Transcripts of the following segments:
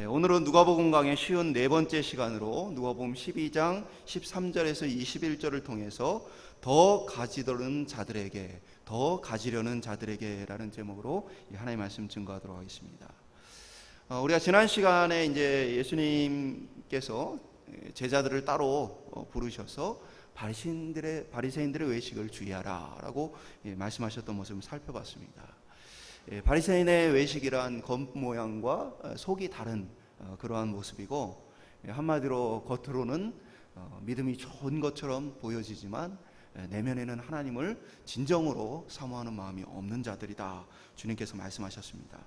오늘은 누가복음 강의 쉬운 네 번째 시간으로 누가복음 12장 13절에서 21절을 통해서 더 가지려는 자들에게 라는 제목으로 하나님의 말씀 증거하도록 하겠습니다. 우리가 지난 시간에 이제 예수님께서 제자들을 따로 부르셔서 바리새인들의 외식을 주의하라라고 말씀하셨던 모습을 살펴봤습니다. 바리새인의 외식이란 겉모양과 속이 다른 그러한 모습이고, 한마디로 겉으로는 믿음이 좋은 것처럼 보여지지만 내면에는 하나님을 진정으로 사모하는 마음이 없는 자들이다, 주님께서 말씀하셨습니다.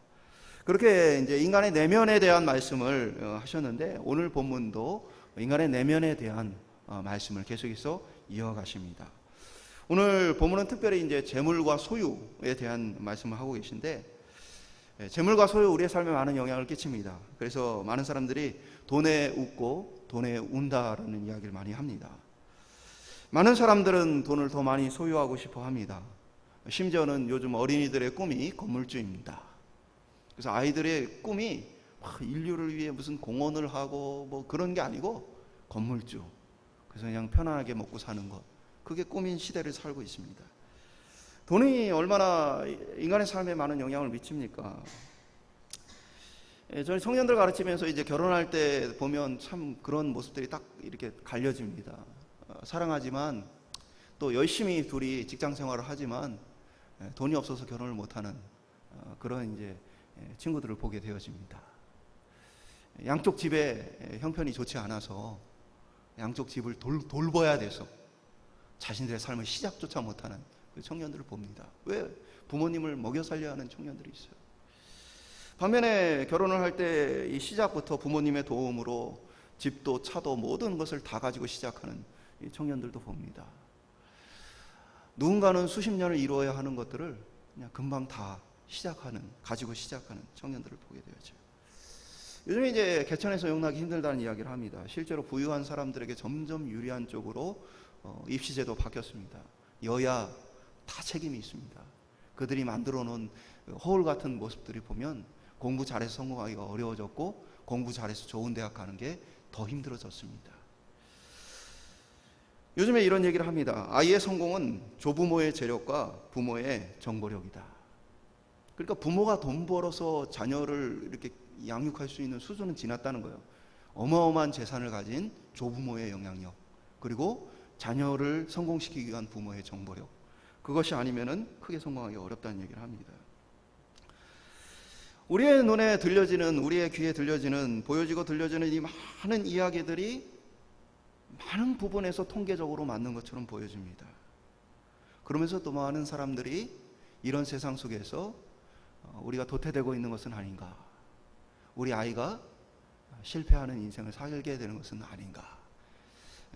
그렇게 이제 인간의 내면에 대한 말씀을 하셨는데, 오늘 본문도 인간의 내면에 대한 말씀을 계속해서 이어가십니다. 오늘 본문은 특별히 이제 재물과 소유에 대한 말씀을 하고 계신데, 재물과 소유 우리의 삶에 많은 영향을 끼칩니다. 그래서 많은 사람들이 돈에 웃고 돈에 운다라는 이야기를 많이 합니다. 많은 사람들은 돈을 더 많이 소유하고 싶어 합니다. 심지어는 요즘 어린이들의 꿈이 건물주입니다. 그래서 아이들의 꿈이 인류를 위해 무슨 공헌을 하고 뭐 그런 게 아니고 건물주. 그래서 그냥 편안하게 먹고 사는 것, 그게 꿈인 시대를 살고 있습니다. 돈이 얼마나 인간의 삶에 많은 영향을 미칩니까? 저희 청년들 가르치면서 이제 결혼할 때 보면 참 그런 모습들이 딱 이렇게 갈려집니다. 사랑하지만 또 열심히 둘이 직장 생활을 하지만 돈이 없어서 결혼을 못하는 그런 이제 친구들을 보게 되어집니다. 양쪽 집의 형편이 좋지 않아서 양쪽 집을 돌봐야 돼서 자신들의 삶을 시작조차 못하는 그 청년들을 봅니다. 왜? 부모님을 먹여 살려야 하는 청년들이 있어요. 반면에 결혼을 할 때 이 시작부터 부모님의 도움으로 집도 차도 모든 것을 다 가지고 시작하는 이 청년들도 봅니다. 누군가는 수십 년을 이루어야 하는 것들을 그냥 금방 다 가지고 시작하는 청년들을 보게 되어져요. 요즘에 이제 개천에서 용나기 힘들다는 이야기를 합니다. 실제로 부유한 사람들에게 점점 유리한 쪽으로 입시제도 바뀌었습니다. 여야 다 책임이 있습니다. 그들이 만들어 놓은 허울 같은 모습들이 보면 공부 잘해서 성공하기가 어려워졌고, 공부 잘해서 좋은 대학 가는 게 더 힘들어졌습니다. 요즘에 이런 얘기를 합니다. 아이의 성공은 조부모의 재력과 부모의 정보력이다. 그러니까 부모가 돈 벌어서 자녀를 이렇게 양육할 수 있는 수준은 지났다는 거예요. 어마어마한 재산을 가진 조부모의 영향력, 그리고 자녀를 성공시키기 위한 부모의 정보력, 그것이 아니면은 크게 성공하기 어렵다는 얘기를 합니다. 우리의 눈에 들려지는, 우리의 귀에 들려지는, 보여지고 들려지는 이 많은 이야기들이 많은 부분에서 통계적으로 맞는 것처럼 보여집니다. 그러면서 또 많은 사람들이 이런 세상 속에서 우리가 도태되고 있는 것은 아닌가, 우리 아이가 실패하는 인생을 살게 되는 것은 아닌가,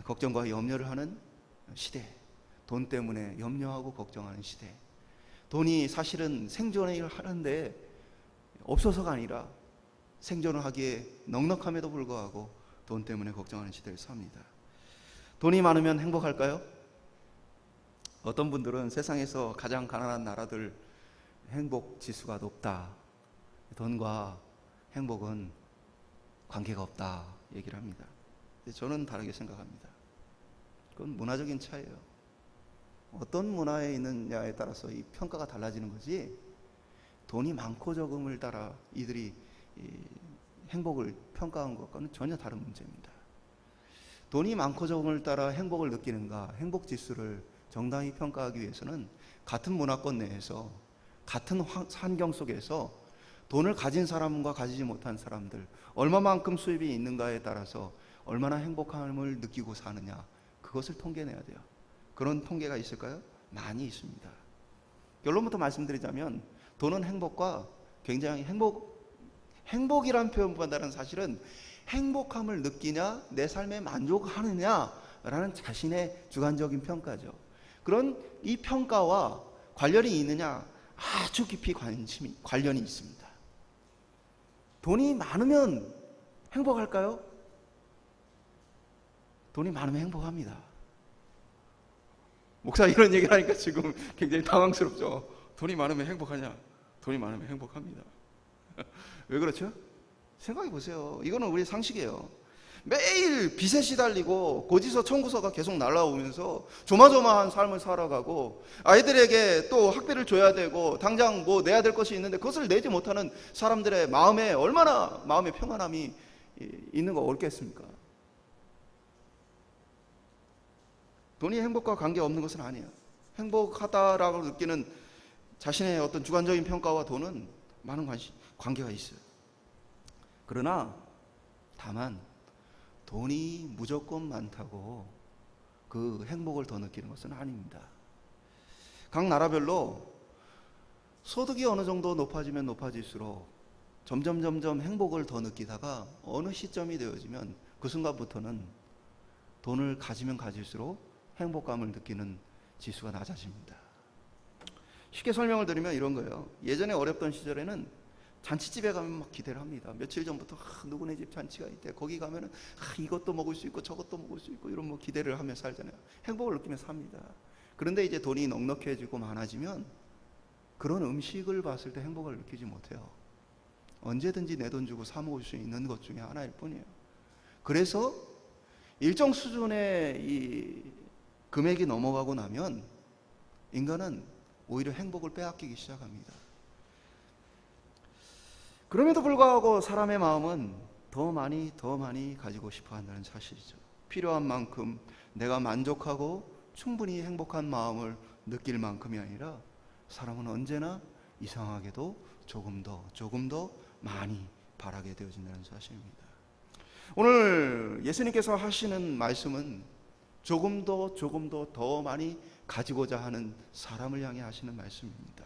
걱정과 염려를 하는 시대, 돈 때문에 염려하고 걱정하는 시대, 돈이 사실은 생존을 하는데 없어서가 아니라 생존을 하기에 넉넉함에도 불구하고 돈 때문에 걱정하는 시대를 삽니다. 돈이 많으면 행복할까요? 어떤 분들은 세상에서 가장 가난한 나라들 행복 지수가 높다, 돈과 행복은 관계가 없다 얘기를 합니다. 저는 다르게 생각합니다. 그건 문화적인 차이예요. 어떤 문화에 있느냐에 따라서 이 평가가 달라지는 거지, 돈이 많고 적음을 따라 이들이 행복을 평가한 것과는 전혀 다른 문제입니다. 돈이 많고 적음을 따라 행복을 느끼는가, 행복 지수를 정당히 평가하기 위해서는 같은 문화권 내에서, 같은 환경 속에서 돈을 가진 사람과 가지지 못한 사람들, 얼마만큼 수입이 있는가에 따라서 얼마나 행복함을 느끼고 사느냐, 그것을 통계내야 돼요. 그런 통계가 있을까요? 많이 있습니다. 결론부터 말씀드리자면 돈은 행복과 굉장히 행복이란 표현보다는 사실은 행복함을 느끼냐, 내 삶에 만족하느냐라는 자신의 주관적인 평가죠. 그런 이 평가와 관련이 있느냐, 아주 깊이 관련이 있습니다. 돈이 많으면 행복할까요? 돈이 많으면 행복합니다. 목사 이런 얘기를 하니까 지금 굉장히 당황스럽죠. 돈이 많으면 행복하냐? 돈이 많으면 행복합니다. 왜 그렇죠? 생각해 보세요. 이거는 우리 상식이에요. 매일 빚에 시달리고 고지서 청구서가 계속 날라오면서 조마조마한 삶을 살아가고 아이들에게 또 학비를 줘야 되고 당장 뭐 내야 될 것이 있는데 그것을 내지 못하는 사람들의 마음에 얼마나 마음의 평안함이 있는 거 없겠습니까? 돈이 행복과 관계없는 것은 아니에요. 행복하다라고 느끼는 자신의 어떤 주관적인 평가와 돈은 많은 관계가 있어요. 그러나 다만 돈이 무조건 많다고 그 행복을 더 느끼는 것은 아닙니다. 각 나라별로 소득이 어느 정도 높아지면 높아질수록 점점 행복을 더 느끼다가 어느 시점이 되어지면 그 순간부터는 돈을 가지면 가질수록 행복감을 느끼는 지수가 낮아집니다. 쉽게 설명을 드리면 이런 거예요. 예전에 어렵던 시절에는 잔치집에 가면 막 기대를 합니다. 며칠 전부터 누구네 집 잔치가 있대. 거기 가면은 이것도 먹을 수 있고 저것도 먹을 수 있고 이런 뭐 기대를 하며 살잖아요. 행복을 느끼면서 삽니다. 그런데 이제 돈이 넉넉해지고 많아지면 그런 음식을 봤을 때 행복을 느끼지 못해요. 언제든지 내 돈 주고 사 먹을 수 있는 것 중에 하나일 뿐이에요. 그래서 일정 수준의 이 금액이 넘어가고 나면 인간은 오히려 행복을 빼앗기기 시작합니다. 그럼에도 불구하고 사람의 마음은 더 많이 가지고 싶어 한다는 사실이죠. 필요한 만큼 내가 만족하고 충분히 행복한 마음을 느낄 만큼이 아니라 사람은 언제나 이상하게도 조금 더 많이 바라게 되어진다는 사실입니다. 오늘 예수님께서 하시는 말씀은 조금 더 많이 가지고자 하는 사람을 향해 하시는 말씀입니다.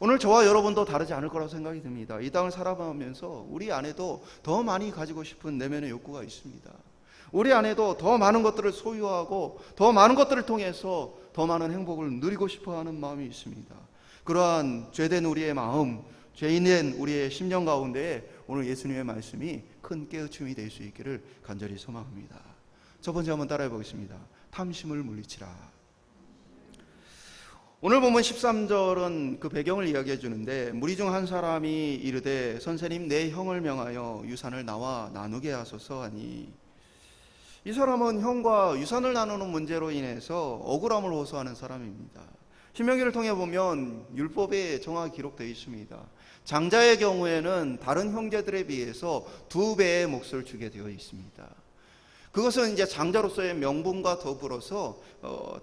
오늘 저와 여러분도 다르지 않을 거라고 생각이 듭니다. 이 땅을 살아가면서 우리 안에도 더 많이 가지고 싶은 내면의 욕구가 있습니다. 우리 안에도 더 많은 것들을 소유하고 더 많은 것들을 통해서 더 많은 행복을 누리고 싶어하는 마음이 있습니다. 그러한 죄된 우리의 마음, 죄인된 우리의 심령 가운데에 오늘 예수님의 말씀이 큰 깨우침이 될 수 있기를 간절히 소망합니다. 첫 번째 한번 따라해 보겠습니다. 탐심을 물리치라. 오늘 보면 13절은 그 배경을 이야기해 주는데 무리 중 한 사람이 이르되 선생님 내 형을 명하여 유산을 나와 나누게 하소서 하니, 이 사람은 형과 유산을 나누는 문제로 인해서 억울함을 호소하는 사람입니다. 신명기를 통해 보면 율법에 정확히 기록되어 있습니다. 장자의 경우에는 다른 형제들에 비해서 2배의 몫을 주게 되어 있습니다. 그것은 이제 장자로서의 명분과 더불어서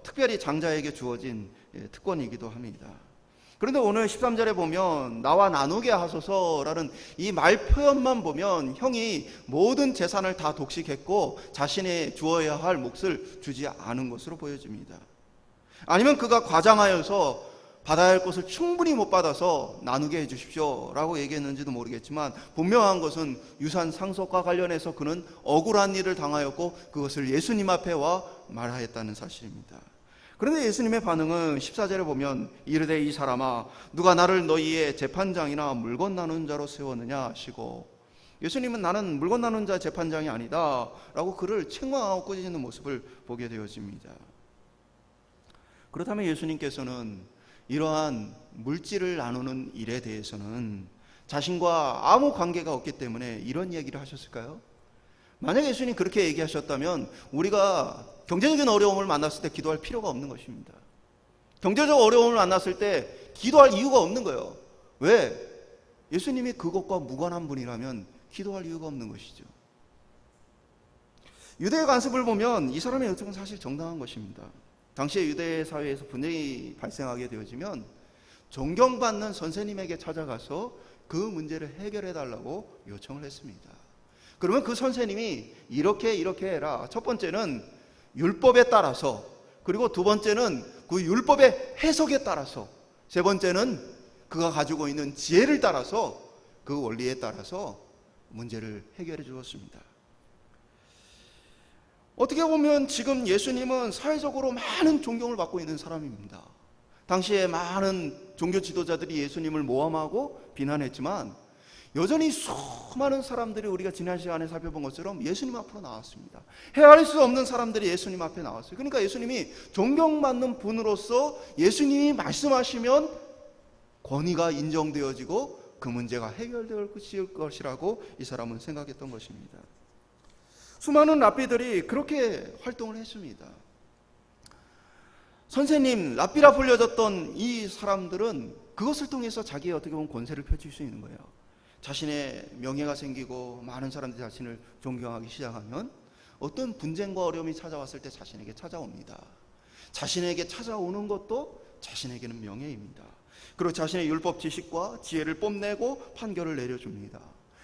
특별히 장자에게 주어진 특권이기도 합니다. 그런데 오늘 13절에 보면 나와 나누게 하소서라는 이 말 표현만 보면 형이 모든 재산을 다 독식했고 자신의 주어야 할 몫을 주지 않은 것으로 보여집니다. 아니면 그가 과장하여서 받아야 할 것을 충분히 못 받아서 나누게 해주십시오 라고 얘기했는지도 모르겠지만 분명한 것은 유산 상속과 관련해서 그는 억울한 일을 당하였고 그것을 예수님 앞에 와 말하였다는 사실입니다. 그런데 예수님의 반응은 14절에 보면 이르되 이 사람아 누가 나를 너희의 재판장이나 물건 나눈 자로 세웠느냐 하시고, 예수님은 나는 물건 나눈 자 재판장이 아니다 라고 그를 책망하고 꾸짖는 모습을 보게 되어집니다. 그렇다면 예수님께서는 이러한 물질을 나누는 일에 대해서는 자신과 아무 관계가 없기 때문에 이런 얘기를 하셨을까요? 만약에 예수님 그렇게 얘기하셨다면 우리가 경제적인 어려움을 만났을 때 기도할 필요가 없는 것입니다. 경제적 어려움을 만났을 때 기도할 이유가 없는 거예요. 왜? 예수님이 그것과 무관한 분이라면 기도할 이유가 없는 것이죠. 유대의 관습을 보면 이 사람의 요청은 사실 정당한 것입니다. 당시의 유대 사회에서 분쟁이 발생하게 되어지면 존경받는 선생님에게 찾아가서 그 문제를 해결해 달라고 요청을 했습니다. 그러면 그 선생님이 이렇게 해라. 첫 번째는 율법에 따라서, 그리고 두 번째는 그 율법의 해석에 따라서, 세 번째는 그가 가지고 있는 지혜를 따라서, 그 원리에 따라서 문제를 해결해 주었습니다. 어떻게 보면 지금 예수님은 사회적으로 많은 존경을 받고 있는 사람입니다. 당시에 많은 종교 지도자들이 예수님을 모함하고 비난했지만 여전히 수많은 사람들이 우리가 지난 시간에 살펴본 것처럼 예수님 앞으로 나왔습니다. 헤아릴 수 없는 사람들이 예수님 앞에 나왔어요. 그러니까 예수님이 존경받는 분으로서 예수님이 말씀하시면 권위가 인정되어지고 그 문제가 해결될 것이라고 이 사람은 생각했던 것입니다. 수많은 랍비들이 그렇게 활동을 했습니다. 선생님, 랍비라 불려졌던 이 사람들은 그것을 통해서 자기의 어떻게 보면 권세를 펼칠 수 있는 거예요. 자신의 명예가 생기고 많은 사람들이 자신을 존경하기 시작하면 어떤 분쟁과 어려움이 찾아왔을 때 자신에게 찾아옵니다. 자신에게 찾아오는 것도 자신에게는 명예입니다. 그리고 자신의 율법 지식과 지혜를 뽐내고 판결을 내려줍니다.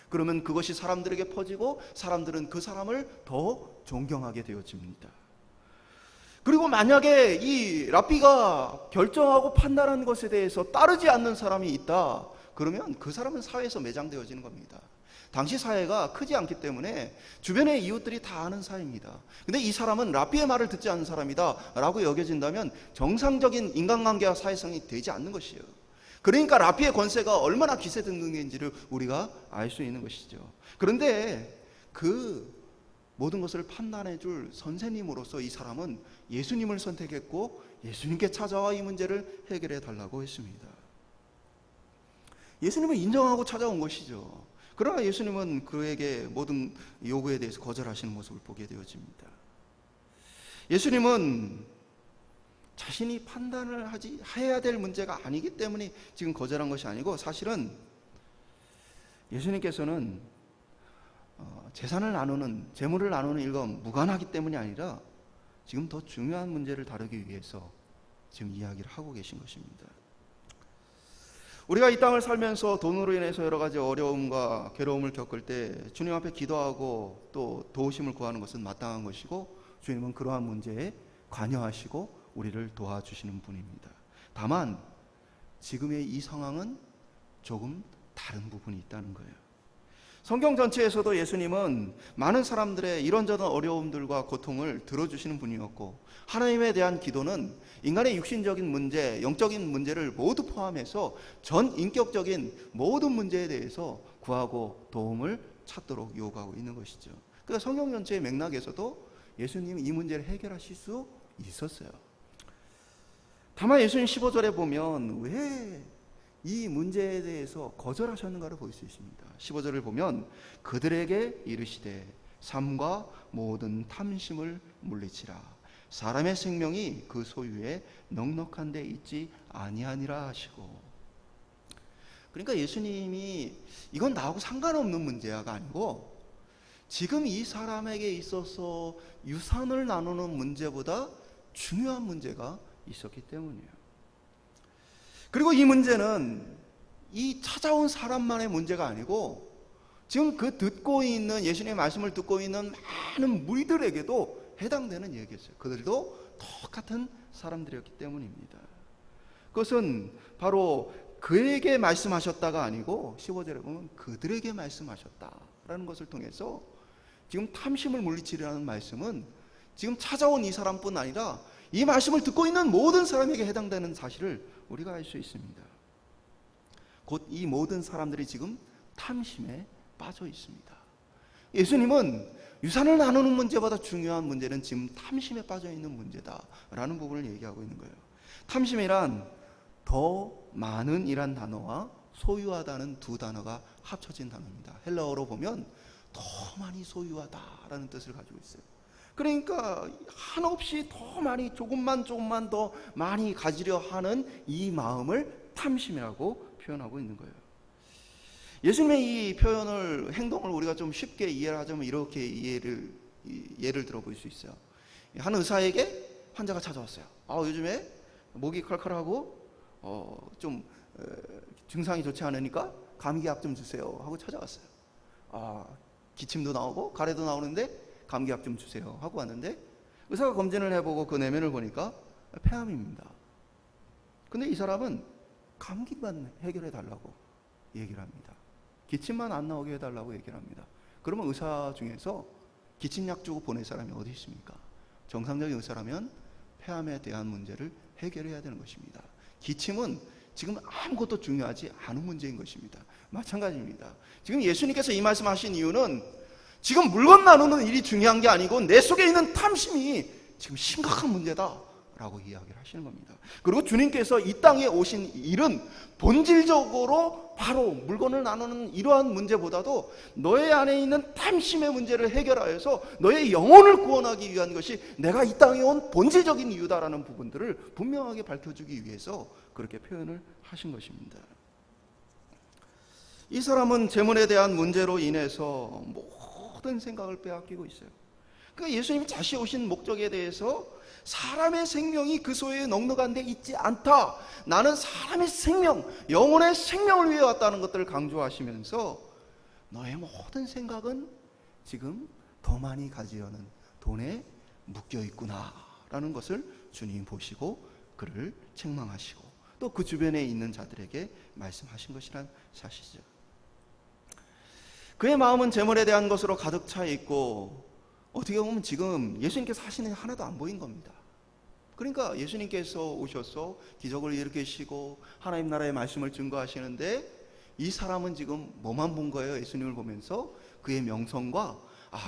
그러면 그것이 사람들에게 퍼지고 사람들은 그 사람을 더 존경하게 되어집니다. 그리고 만약에 이 랍비가 결정하고 판단하는 것에 대해서 따르지 않는 사람이 있다, 그러면 그 사람은 사회에서 매장되어지는 겁니다. 당시 사회가 크지 않기 때문에 주변의 이웃들이 다 아는 사이입니다. 근데 이 사람은 랍비의 말을 듣지 않는 사람이다 라고 여겨진다면 정상적인 인간관계와 사회성이 되지 않는 것이에요. 그러니까 랍비의 권세가 얼마나 기세등등인지를 우리가 알 수 있는 것이죠. 그런데 그 모든 것을 판단해 줄 선생님으로서 이 사람은 예수님을 선택했고 예수님께 찾아와 이 문제를 해결해 달라고 했습니다. 예수님을 인정하고 찾아온 것이죠. 그러나 예수님은 그에게 모든 요구에 대해서 거절하시는 모습을 보게 되어집니다. 예수님은 자신이 판단을 해야 될 문제가 아니기 때문에 지금 거절한 것이 아니고, 사실은 예수님께서는 재산을 나누는, 재물을 나누는 일과 무관하기 때문이 아니라 지금 더 중요한 문제를 다루기 위해서 지금 이야기를 하고 계신 것입니다. 우리가 이 땅을 살면서 돈으로 인해서 여러 가지 어려움과 괴로움을 겪을 때 주님 앞에 기도하고 또 도우심을 구하는 것은 마땅한 것이고, 주님은 그러한 문제에 관여하시고 우리를 도와주시는 분입니다. 다만 지금의 이 상황은 조금 다른 부분이 있다는 거예요. 성경 전체에서도 예수님은 많은 사람들의 이런저런 어려움들과 고통을 들어주시는 분이었고, 하나님에 대한 기도는 인간의 육신적인 문제, 영적인 문제를 모두 포함해서 전 인격적인 모든 문제에 대해서 구하고 도움을 찾도록 요구하고 있는 것이죠. 그러니까 성경 전체의 맥락에서도 예수님이 이 문제를 해결하실 수 있었어요. 다만 예수님 15절에 보면 왜 이 문제에 대해서 거절하셨는가를 볼 수 있습니다. 15절을 보면 그들에게 이르시되 삶과 모든 탐심을 물리치라. 사람의 생명이 그 소유에 넉넉한 데 있지 아니하니라 하시고. 그러니까 예수님이 이건 나하고 상관없는 문제야가 아니고 지금 이 사람에게 있어서 유산을 나누는 문제보다 중요한 문제가 있었기 때문이에요. 그리고 이 문제는 이 찾아온 사람만의 문제가 아니고 지금 그 듣고 있는, 예수님의 말씀을 듣고 있는 많은 무리들에게도 해당되는 얘기였어요. 그들도 똑같은 사람들이었기 때문입니다. 그것은 바로 그에게 말씀하셨다가 아니고 15절에 보면 그들에게 말씀하셨다라는 것을 통해서 지금 탐심을 물리치려는 말씀은 지금 찾아온 이 사람뿐 아니라 이 말씀을 듣고 있는 모든 사람에게 해당되는 사실을 우리가 알 수 있습니다. 곧 이 모든 사람들이 지금 탐심에 빠져 있습니다. 예수님은 유산을 나누는 문제보다 중요한 문제는 지금 탐심에 빠져 있는 문제다라는 부분을 얘기하고 있는 거예요. 탐심이란 더 많은 이란 단어와 소유하다는 두 단어가 합쳐진 단어입니다. 헬라어로 보면 더 많이 소유하다라는 뜻을 가지고 있어요. 그러니까 한없이 더 많이, 조금만 더 많이 가지려 하는 이 마음을 탐심이라고 표현하고 있는 거예요. 예수님의 이 표현을, 행동을 우리가 좀 쉽게 이해를 하자면 이렇게 예를 들어볼 수 있어요. 한 의사에게 환자가 찾아왔어요. 요즘에 목이 칼칼하고 좀 증상이 좋지 않으니까 감기약 좀 주세요 하고 찾아왔어요. 기침도 나오고 가래도 나오는데 감기약 좀 주세요 하고 왔는데 의사가 검진을 해보고 그 내면을 보니까 폐암입니다. 근데 이 사람은 감기만 해결해 달라고 얘기를 합니다. 기침만 안 나오게 해달라고 얘기를 합니다. 그러면 의사 중에서 기침약 주고 보낼 사람이 어디 있습니까? 정상적인 의사라면 폐암에 대한 문제를 해결해야 되는 것입니다. 기침은 지금 아무것도 중요하지 않은 문제인 것입니다. 마찬가지입니다. 지금 예수님께서 이 말씀하신 이유는 지금 물건 나누는 일이 중요한 게 아니고 내 속에 있는 탐심이 지금 심각한 문제다 라고 이야기를 하시는 겁니다. 그리고 주님께서 이 땅에 오신 일은 본질적으로 바로 물건을 나누는 이러한 문제보다도 너의 안에 있는 탐심의 문제를 해결하여서 너의 영혼을 구원하기 위한 것이 내가 이 땅에 온 본질적인 이유다라는 부분들을 분명하게 밝혀주기 위해서 그렇게 표현을 하신 것입니다. 이 사람은 재물에 대한 문제로 인해서 모든 생각을 빼앗기고 있어요. 그러니까 예수님이 다시 오신 목적에 대해서 사람의 생명이 그 소유에 넉넉한 데 있지 않다. 나는 사람의 생명, 영혼의 생명을 위해 왔다는 것들을 강조하시면서 너의 모든 생각은 지금 더 많이 가지려는 돈에 묶여 있구나 라는 것을 주님 보시고 그를 책망하시고 또 그 주변에 있는 자들에게 말씀하신 것이란 사실이죠. 그의 마음은 재물에 대한 것으로 가득 차 있고 어떻게 보면 지금 예수님께서 하시는 게 하나도 안 보인 겁니다. 그러니까 예수님께서 오셔서 기적을 일으키시고 하나님 나라의 말씀을 증거하시는데 이 사람은 지금 뭐만 본 거예요? 예수님을 보면서 그의 명성과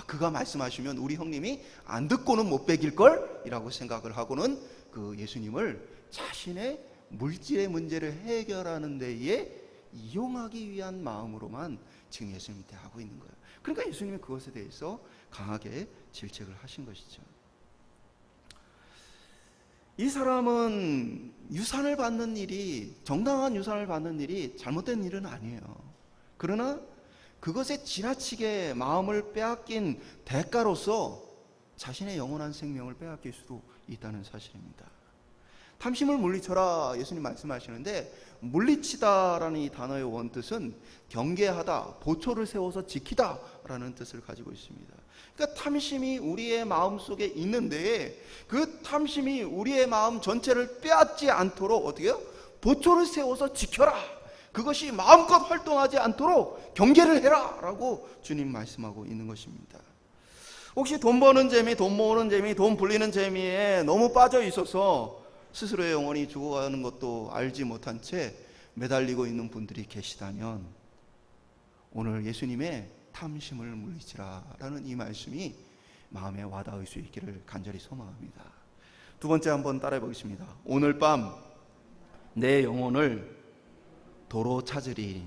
그가 말씀하시면 우리 형님이 안 듣고는 못 베길걸? 이라고 생각을 하고는 그 예수님을 자신의 물질의 문제를 해결하는 데에 이용하기 위한 마음으로만 지금 예수님이 대하고 있는 거예요. 그러니까 예수님이 그것에 대해서 강하게 질책을 하신 것이죠. 이 사람은 유산을 받는 일이, 정당한 유산을 받는 일이 잘못된 일은 아니에요. 그러나 그것에 지나치게 마음을 빼앗긴 대가로서 자신의 영원한 생명을 빼앗길 수도 있다는 사실입니다. 탐심을 물리쳐라 예수님 말씀하시는데 물리치다라는 이 단어의 원뜻은 경계하다, 보초를 세워서 지키다 라는 뜻을 가지고 있습니다. 그러니까 탐심이 우리의 마음 속에 있는데 그 탐심이 우리의 마음 전체를 빼앗지 않도록 어떻게 해요? 보초를 세워서 지켜라. 그것이 마음껏 활동하지 않도록 경계를 해라 라고 주님 말씀하고 있는 것입니다. 혹시 돈 버는 재미, 돈 모으는 재미, 돈 불리는 재미에 너무 빠져 있어서 스스로의 영혼이 죽어가는 것도 알지 못한 채 매달리고 있는 분들이 계시다면 오늘 예수님의 탐심을 물리치라 라는 이 말씀이 마음에 와닿을 수 있기를 간절히 소망합니다. 두 번째 한번 따라해 보겠습니다. 오늘 밤 내 영혼을 도로 찾으리.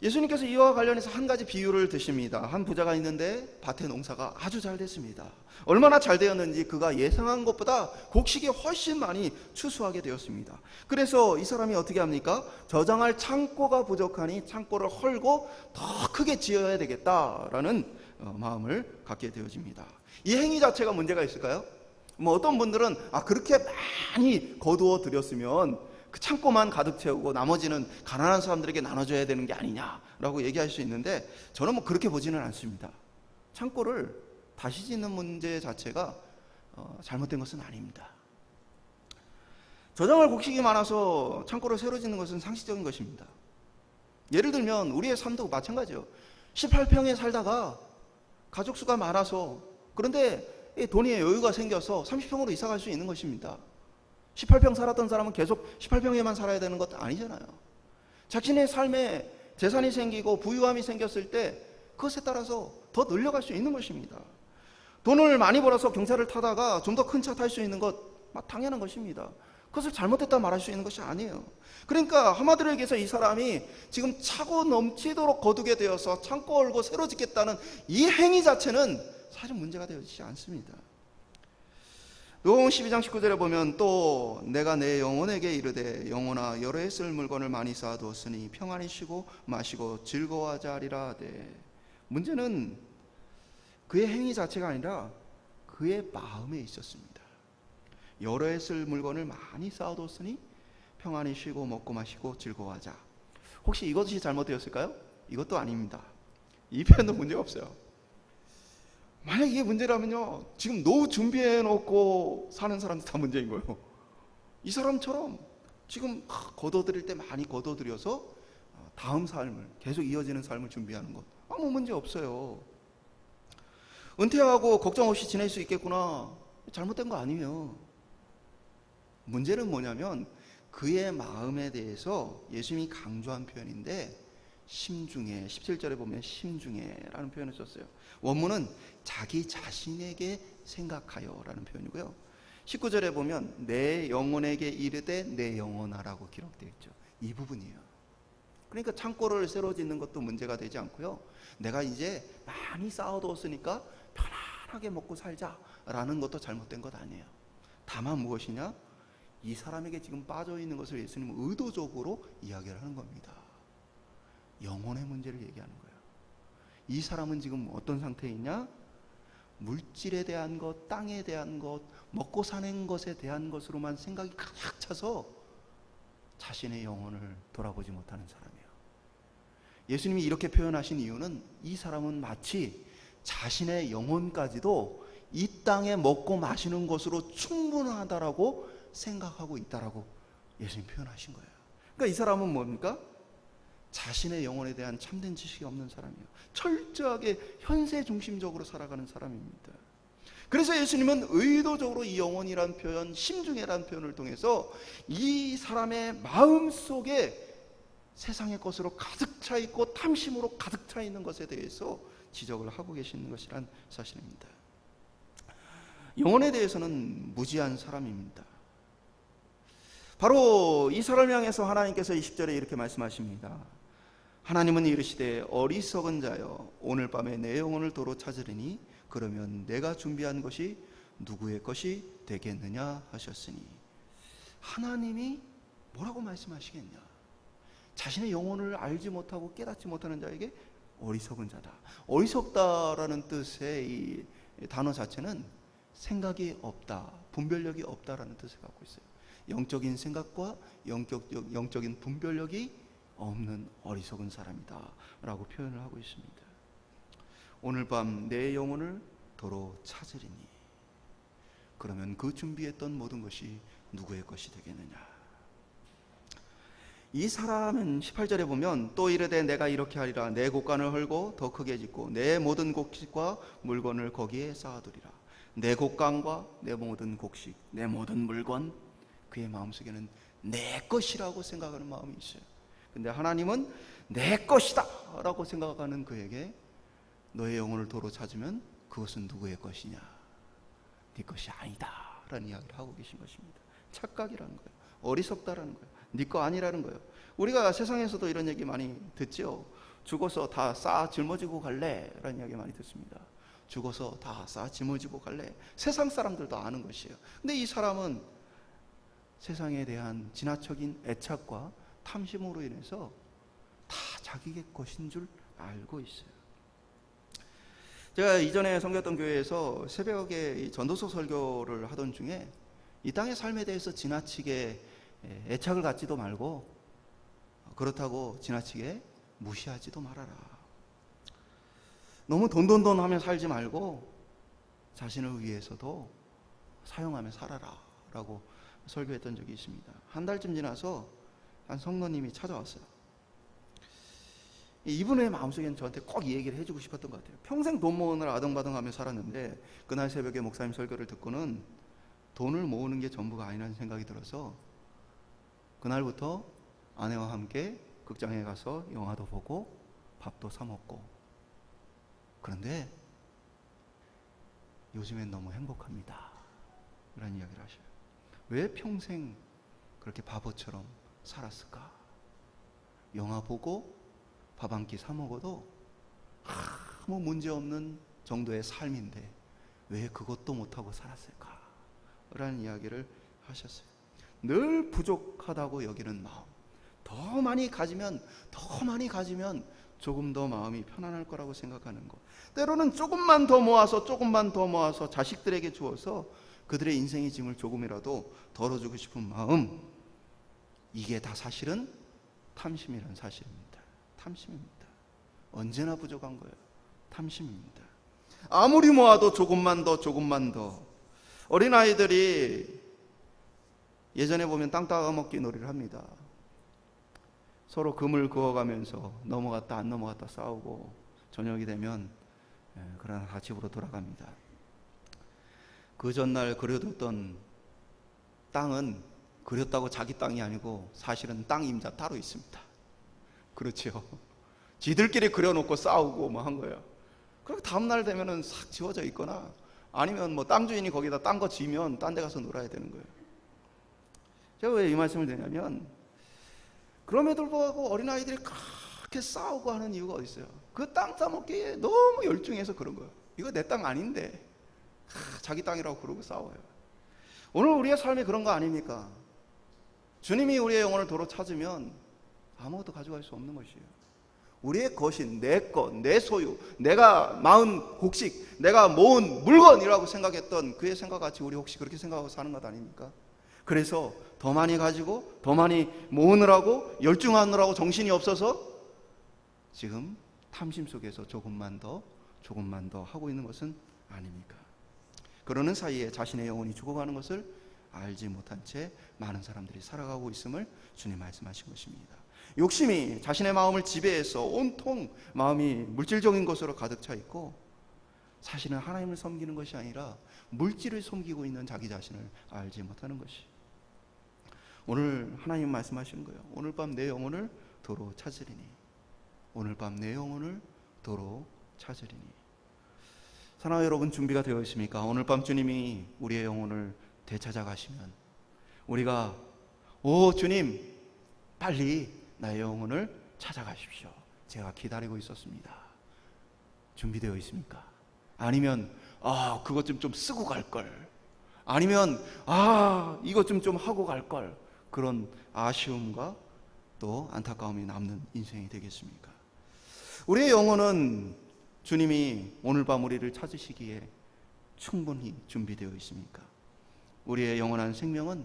예수님께서 이와 관련해서 한 가지 비유를 드십니다. 한 부자가 있는데 밭의 농사가 아주 잘 됐습니다. 얼마나 잘 되었는지 그가 예상한 것보다 곡식이 훨씬 많이 추수하게 되었습니다. 그래서 이 사람이 어떻게 합니까? 저장할 창고가 부족하니 창고를 헐고 더 크게 지어야 되겠다라는 마음을 갖게 되어집니다. 이 행위 자체가 문제가 있을까요? 어떤 분들은 그렇게 많이 거두어 드렸으면 그 창고만 가득 채우고 나머지는 가난한 사람들에게 나눠줘야 되는 게 아니냐라고 얘기할 수 있는데 저는 그렇게 보지는 않습니다. 창고를 다시 짓는 문제 자체가 잘못된 것은 아닙니다. 저장할 곡식이 많아서 창고를 새로 짓는 것은 상식적인 것입니다. 예를 들면 우리의 삶도 마찬가지예요. 18평에 살다가 가족 수가 많아서 그런데 돈이 여유가 생겨서 30평으로 이사 갈 수 있는 것입니다. 18평 살았던 사람은 계속 18평에만 살아야 되는 것도 아니잖아요. 자신의 삶에 재산이 생기고 부유함이 생겼을 때 그것에 따라서 더 늘려갈 수 있는 것입니다. 돈을 많이 벌어서 경차를 타다가 좀 더 큰 차 탈 수 있는 것 당연한 것입니다. 그것을 잘못했다 말할 수 있는 것이 아니에요. 그러니까 한마디로 얘기해서 이 사람이 지금 차고 넘치도록 거두게 되어서 창고 얼고 새로 짓겠다는 이 행위 자체는 사실 문제가 되어지지 않습니다. 누가복음 12장 19절에 보면 또 내가 내 영혼에게 이르되 영혼아 여러 해 쓸 물건을 많이 쌓아두었으니 평안히 쉬고 마시고 즐거워하자 하리라 하되 문제는 그의 행위 자체가 아니라 그의 마음에 있었습니다. 여러 해 쓸 물건을 많이 쌓아두었으니 평안히 쉬고 먹고 마시고 즐거워하자. 혹시 이것이 잘못되었을까요? 이것도 아닙니다. 이 표현도 문제가 없어요. 만약 이게 문제라면요 지금 노후 준비해놓고 사는 사람들 다 문제인 거예요. 이 사람처럼 지금 거둬들일 때 많이 거둬들여서 다음 삶을 계속 이어지는 삶을 준비하는 것 아무 문제 없어요. 은퇴하고 걱정 없이 지낼 수 있겠구나, 잘못된 거 아니에요. 문제는 뭐냐면 그의 마음에 대해서 예수님이 강조한 표현인데 심중에, 17절에 보면 심중에라는 표현을 썼어요. 원문은 자기 자신에게 생각하여라는 표현이고요. 19절에 보면 내 영혼에게 이르되 내 영혼아라고 기록되어 있죠. 이 부분이에요. 그러니까 창고를 새로 짓는 것도 문제가 되지 않고요. 내가 이제 많이 쌓아두었으니까 편안하게 먹고 살자라는 것도 잘못된 것 아니에요. 다만 무엇이냐? 이 사람에게 지금 빠져있는 것을 예수님은 의도적으로 이야기를 하는 겁니다. 영혼의 문제를 얘기하는 거예요. 이 사람은 지금 어떤 상태에 있냐? 물질에 대한 것, 땅에 대한 것, 먹고 사는 것에 대한 것으로만 생각이 가득 차서 자신의 영혼을 돌아보지 못하는 사람이에요. 예수님이 이렇게 표현하신 이유는 이 사람은 마치 자신의 영혼까지도 이 땅에 먹고 마시는 것으로 충분하다라고 생각하고 있다라고 예수님 표현하신 거예요. 그러니까 이 사람은 뭡니까? 자신의 영혼에 대한 참된 지식이 없는 사람이에요. 철저하게 현세 중심적으로 살아가는 사람입니다. 그래서 예수님은 의도적으로 이 영혼이란 표현, 심중이라는 표현을 통해서 이 사람의 마음 속에 세상의 것으로 가득 차 있고 탐심으로 가득 차 있는 것에 대해서 지적을 하고 계시는 것이란 사실입니다. 영혼에 대해서는 무지한 사람입니다. 바로 이 사람을 향해서 하나님께서 20절에 이렇게 말씀하십니다. 하나님은 이르시되 어리석은 자여 오늘 밤에 내 영혼을 도로 찾으리니 그러면 내가 준비한 것이 누구의 것이 되겠느냐 하셨으니, 하나님이 뭐라고 말씀하시겠냐? 자신의 영혼을 알지 못하고 깨닫지 못하는 자에게 어리석은 자다. 어리석다라는 뜻의 이 단어 자체는 생각이 없다, 분별력이 없다라는 뜻을 갖고 있어요. 영적인 생각과 영적인 분별력이 없는 어리석은 사람이다 라고 표현을 하고 있습니다. 오늘 밤 내 영혼을 도로 찾으리니 그러면 그 준비했던 모든 것이 누구의 것이 되겠느냐? 이 사람은 18절에 보면 또 이르되 내가 이렇게 하리라. 내 곳간을 헐고 더 크게 짓고 내 모든 곡식과 물건을 거기에 쌓아두리라. 내 곳간과 내 모든 곡식, 내 모든 물건, 그의 마음속에는 내 것이라고 생각하는 마음이 있어요. 근데 하나님은 내 것이다 라고 생각하는 그에게 너의 영혼을 도로 찾으면 그것은 누구의 것이냐? 네 것이 아니다 라는 이야기를 하고 계신 것입니다. 착각이라는 거예요. 어리석다라는 거예요. 네 거 아니라는 거예요. 우리가 세상에서도 이런 얘기 많이 듣죠. 죽어서 다 쌓아 짊어지고 갈래 라는 이야기 많이 듣습니다. 죽어서 다 쌓아 짊어지고 갈래. 세상 사람들도 아는 것이에요. 근데 이 사람은 세상에 대한 지나쳐진 애착과 탐심으로 인해서 다 자기의 것인 줄 알고 있어요. 제가 이전에 섬겼던 교회에서 새벽에 전도서 설교를 하던 중에 이 땅의 삶에 대해서 지나치게 애착을 갖지도 말고 그렇다고 지나치게 무시하지도 말아라. 너무 돈돈돈 하며 살지 말고 자신을 위해서도 사용하며 살아라 라고 설교했던 적이 있습니다. 한 달쯤 지나서 한 성도님이 찾아왔어요. 이분의 마음속에는 저한테 꼭 이 얘기를 해주고 싶었던 것 같아요. 평생 돈 모으느라 아등바등하며 살았는데 그날 새벽에 목사님 설교를 듣고는 돈을 모으는 게 전부가 아니라는 생각이 들어서 그날부터 아내와 함께 극장에 가서 영화도 보고 밥도 사 먹고, 그런데 요즘엔 너무 행복합니다 이런 이야기를 하셔요. 왜 평생 그렇게 바보처럼 살았을까? 영화 보고 밥 한 끼 사 먹어도 아무 문제 없는 정도의 삶인데 왜 그것도 못하고 살았을까? 라는 이야기를 하셨어요. 늘 부족하다고 여기는 마음, 더 많이 가지면 조금 더 마음이 편안할 거라고 생각하는 것, 때로는 조금만 더 모아서 자식들에게 주어서 그들의 인생의 짐을 조금이라도 덜어주고 싶은 마음, 이게 다 사실은 탐심이라는 사실입니다. 탐심입니다. 언제나 부족한 거예요. 탐심입니다. 아무리 모아도 조금만 더. 어린아이들이 예전에 보면 땅 따먹기 놀이를 합니다. 서로 금을 그어가면서 넘어갔다 안 넘어갔다 싸우고 저녁이 되면 그러나 다 집으로 돌아갑니다. 그 전날 그려뒀던 땅은 그렸다고 자기 땅이 아니고 사실은 땅 임자 따로 있습니다. 그렇죠. 지들끼리 그려놓고 싸우고 뭐 한 거예요. 그리고 다음날 되면은 싹 지워져 있거나 아니면 뭐 땅 주인이 거기다 딴 거 지면 딴 데 가서 놀아야 되는 거예요. 제가 왜 이 말씀을 드냐면, 그럼에도 불구하고 어린아이들이 그렇게 싸우고 하는 이유가 어디 있어요? 그 땅 따먹기에 너무 열중해서 그런 거예요. 이거 내 땅 아닌데 자기 땅이라고 그러고 싸워요. 오늘 우리의 삶이 그런 거 아닙니까? 주님이 우리의 영혼을 도로 찾으면 아무것도 가져갈 수 없는 것이에요. 우리의 것인, 내 것, 내 소유, 내가 마은 곡식, 내가 모은 물건이라고 생각했던 그의 생각같이 우리 혹시 그렇게 생각하고 사는 것 아닙니까? 그래서 더 많이 가지고 더 많이 모으느라고 열중하느라고 정신이 없어서 지금 탐심 속에서 조금만 더 하고 있는 것은 아닙니까? 그러는 사이에 자신의 영혼이 죽어가는 것을 알지 못한 채 많은 사람들이 살아가고 있음을 주님 말씀하신 것입니다. 욕심이 자신의 마음을 지배해서 온통 마음이 물질적인 것으로 가득 차 있고, 사실은 하나님을 섬기는 것이 아니라 물질을 섬기고 있는 자기 자신을 알지 못하는 것이. 오늘 하나님 말씀하시는 거예요. 오늘 밤 내 영혼을 도로 찾으리니. 오늘 밤 내 영혼을 도로 찾으리니. 사랑하는 여러분, 준비가 되어 있습니까? 오늘 밤 주님이 우리의 영혼을 되찾아가시면 우리가 오 주님 빨리 나의 영혼을 찾아가십시오, 제가 기다리고 있었습니다, 준비되어 있습니까? 아니면 그것 좀 쓰고 갈걸, 아니면 이것 좀 하고 갈걸, 그런 아쉬움과 또 안타까움이 남는 인생이 되겠습니까? 우리의 영혼은 주님이 오늘 밤 우리를 찾으시기에 충분히 준비되어 있습니까? 우리의 영원한 생명은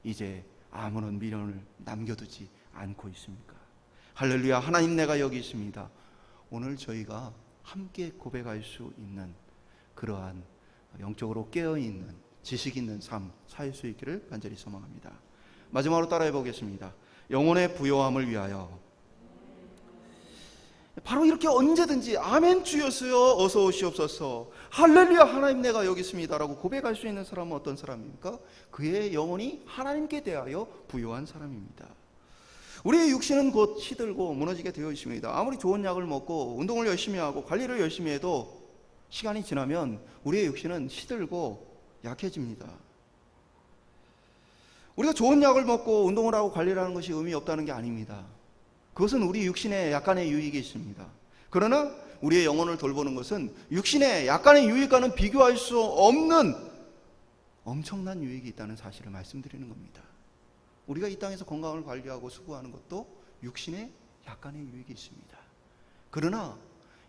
이제 아무런 미련을 남겨두지 않고 있습니까? 할렐루야, 하나님 내가 여기 있습니다. 오늘 저희가 함께 고백할 수 있는 그러한 영적으로 깨어있는 지식 있는 삶 살 수 있기를 간절히 소망합니다. 마지막으로 따라해 보겠습니다. 영혼의 부요함을 위하여. 바로 이렇게 언제든지 아멘 주여서요 어서 오시옵소서, 할렐루야 하나님 내가 여기 있습니다 라고 고백할 수 있는 사람은 어떤 사람입니까? 그의 영혼이 하나님께 대하여 부요한 사람입니다. 우리의 육신은 곧 시들고 무너지게 되어 있습니다. 아무리 좋은 약을 먹고 운동을 열심히 하고 관리를 열심히 해도 시간이 지나면 우리의 육신은 시들고 약해집니다. 우리가 좋은 약을 먹고 운동을 하고 관리를 하는 것이 의미 없다는 게 아닙니다. 그것은 우리 육신에 약간의 유익이 있습니다. 그러나 우리의 영혼을 돌보는 것은 육신의 약간의 유익과는 비교할 수 없는 엄청난 유익이 있다는 사실을 말씀드리는 겁니다. 우리가 이 땅에서 건강을 관리하고 수고하는 것도 육신의 약간의 유익이 있습니다. 그러나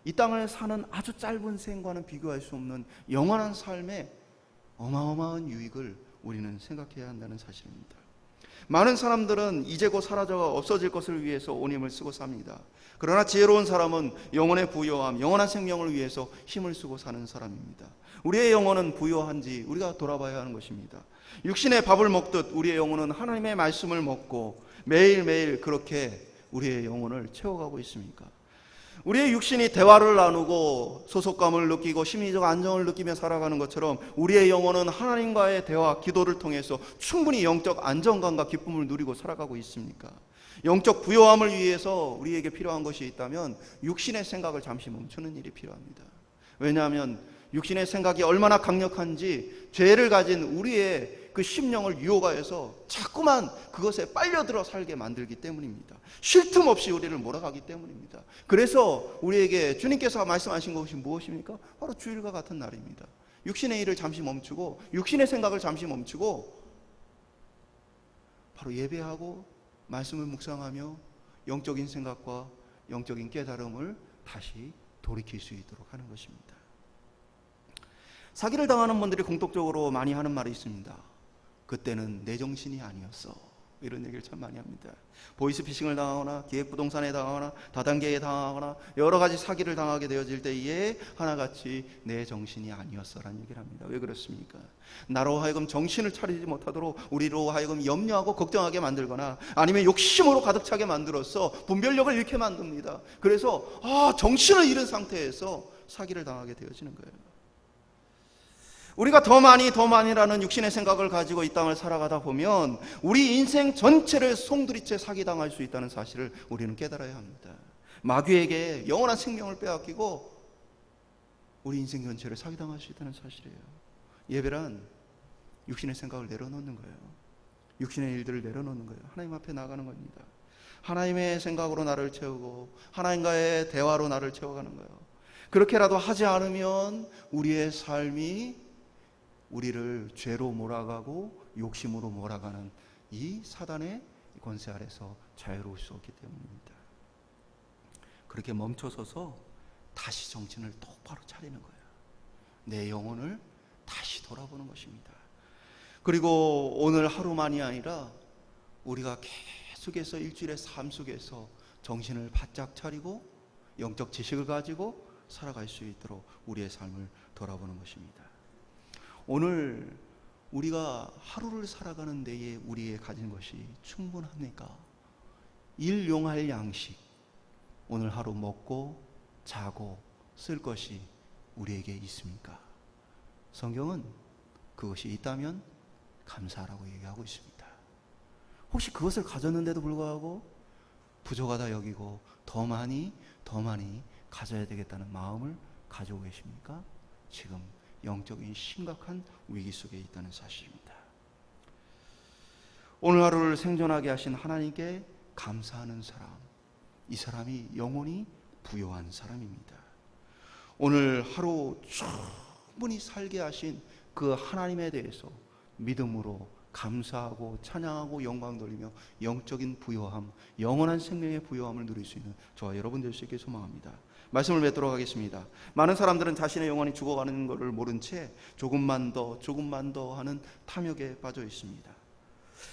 이 땅을 사는 아주 짧은 생과는 비교할 수 없는 영원한 삶의 어마어마한 유익을 우리는 생각해야 한다는 사실입니다. 많은 사람들은 이제 곧 사라져 없어질 것을 위해서 온 힘을 쓰고 삽니다. 그러나 지혜로운 사람은 영혼의 부요함, 영원한 생명을 위해서 힘을 쓰고 사는 사람입니다. 우리의 영혼은 부요한지 우리가 돌아봐야 하는 것입니다. 육신의 밥을 먹듯 우리의 영혼은 하나님의 말씀을 먹고 매일매일 그렇게 우리의 영혼을 채워가고 있습니까? 우리의 육신이 대화를 나누고 소속감을 느끼고 심리적 안정을 느끼며 살아가는 것처럼 우리의 영혼은 하나님과의 대화, 기도를 통해서 충분히 영적 안정감과 기쁨을 누리고 살아가고 있습니까? 영적 부요함을 위해서 우리에게 필요한 것이 있다면 육신의 생각을 잠시 멈추는 일이 필요합니다. 왜냐하면 육신의 생각이 얼마나 강력한지 죄를 가진 우리의 그 심령을 유혹하여서 자꾸만 그것에 빨려들어 살게 만들기 때문입니다. 쉴 틈 없이 우리를 몰아가기 때문입니다. 그래서 우리에게 주님께서 말씀하신 것이 무엇입니까? 바로 주일과 같은 날입니다. 육신의 일을 잠시 멈추고 육신의 생각을 잠시 멈추고 바로 예배하고 말씀을 묵상하며 영적인 생각과 영적인 깨달음을 다시 돌이킬 수 있도록 하는 것입니다. 사기를 당하는 분들이 공통적으로 많이 하는 말이 있습니다. 그때는 내 정신이 아니었어. 이런 얘기를 참 많이 합니다. 보이스피싱을 당하거나 기획부동산에 당하거나 다단계에 당하거나 여러 가지 사기를 당하게 되어질 때에 하나같이 내 정신이 아니었어라는 얘기를 합니다. 왜 그렇습니까? 나로 하여금 정신을 차리지 못하도록 우리로 하여금 염려하고 걱정하게 만들거나 아니면 욕심으로 가득 차게 만들어서 분별력을 잃게 만듭니다. 그래서 정신을 잃은 상태에서 사기를 당하게 되어지는 거예요. 우리가 더 많이라는 육신의 생각을 가지고 이 땅을 살아가다 보면 우리 인생 전체를 송두리째 사기당할 수 있다는 사실을 우리는 깨달아야 합니다. 마귀에게 영원한 생명을 빼앗기고 우리 인생 전체를 사기당할 수 있다는 사실이에요. 예배란 육신의 생각을 내려놓는 거예요. 육신의 일들을 내려놓는 거예요. 하나님 앞에 나가는 겁니다. 하나님의 생각으로 나를 채우고 하나님과의 대화로 나를 채워가는 거예요. 그렇게라도 하지 않으면 우리의 삶이 우리를 죄로 몰아가고 욕심으로 몰아가는 이 사단의 권세 아래서 자유로울 수 없기 때문입니다. 그렇게 멈춰서서 다시 정신을 똑바로 차리는 거예요. 내 영혼을 다시 돌아보는 것입니다. 그리고 오늘 하루만이 아니라 우리가 계속해서 일주일의 삶 속에서 정신을 바짝 차리고 영적 지식을 가지고 살아갈 수 있도록 우리의 삶을 돌아보는 것입니다. 오늘 우리가 하루를 살아가는 데에 우리의 가진 것이 충분합니까? 일용할 양식, 오늘 하루 먹고 자고 쓸 것이 우리에게 있습니까? 성경은 그것이 있다면 감사하라고 얘기하고 있습니다. 혹시 그것을 가졌는데도 불구하고 부족하다 여기고 더 많이 가져야 되겠다는 마음을 가지고 계십니까? 지금 영적인 심각한 위기 속에 있다는 사실입니다. 오늘 하루를 생존하게 하신 하나님께 감사하는 사람, 이 사람이 영원히 부요한 사람입니다. 오늘 하루 충분히 살게 하신 그 하나님에 대해서 믿음으로 감사하고 찬양하고 영광 돌리며 영적인 부요함, 영원한 생명의 부요함을 누릴 수 있는 저와 여러분 될 수 있게 소망합니다. 말씀을 맺도록 하겠습니다. 많은 사람들은 자신의 영혼이 죽어가는 것을 모른 채 조금만 더 하는 탐욕에 빠져 있습니다.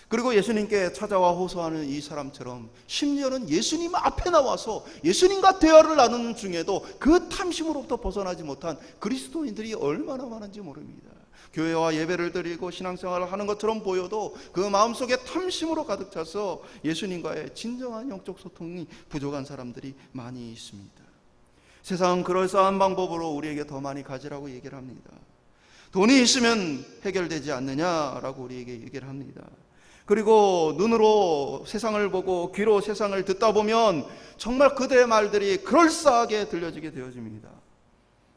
그리고 예수님께 찾아와 호소하는 이 사람처럼 심지어는 예수님 앞에 나와서 예수님과 대화를 나누는 중에도 그 탐심으로부터 벗어나지 못한 그리스도인들이 얼마나 많은지 모릅니다. 교회와 예배를 드리고 신앙생활을 하는 것처럼 보여도 그 마음속에 탐심으로 가득 차서 예수님과의 진정한 영적 소통이 부족한 사람들이 많이 있습니다. 세상은 그럴싸한 방법으로 우리에게 더 많이 가지라고 얘기를 합니다. 돈이 있으면 해결되지 않느냐라고 우리에게 얘기를 합니다. 그리고 눈으로 세상을 보고 귀로 세상을 듣다 보면 정말 그들의 말들이 그럴싸하게 들려지게 되어집니다.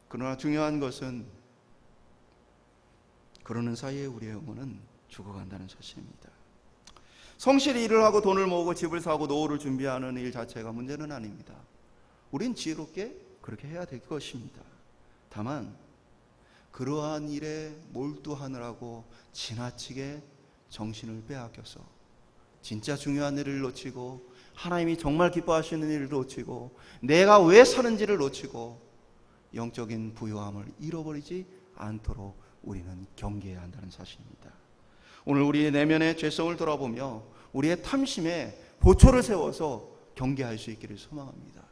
그러나 중요한 것은 그러는 사이에 우리의 영혼은 죽어간다는 사실입니다. 성실히 일을 하고 돈을 모으고 집을 사고 노후를 준비하는 일 자체가 문제는 아닙니다. 우린 지혜롭게 그렇게 해야 될 것입니다. 다만 그러한 일에 몰두하느라고 지나치게 정신을 빼앗겨서 진짜 중요한 일을 놓치고 하나님이 정말 기뻐하시는 일을 놓치고 내가 왜 사는지를 놓치고 영적인 부요함을 잃어버리지 않도록 우리는 경계해야 한다는 사실입니다. 오늘 우리의 내면의 죄성을 돌아보며 우리의 탐심에 보초를 세워서 경계할 수 있기를 소망합니다.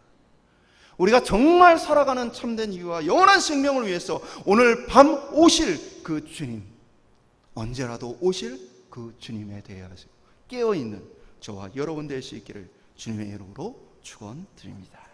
우리가 정말 살아가는 참된 이유와 영원한 생명을 위해서 오늘 밤 오실 그 주님, 언제라도 오실 그 주님에 대하여 깨어있는 저와 여러분 될 수 있기를 주님의 이름으로 축원드립니다.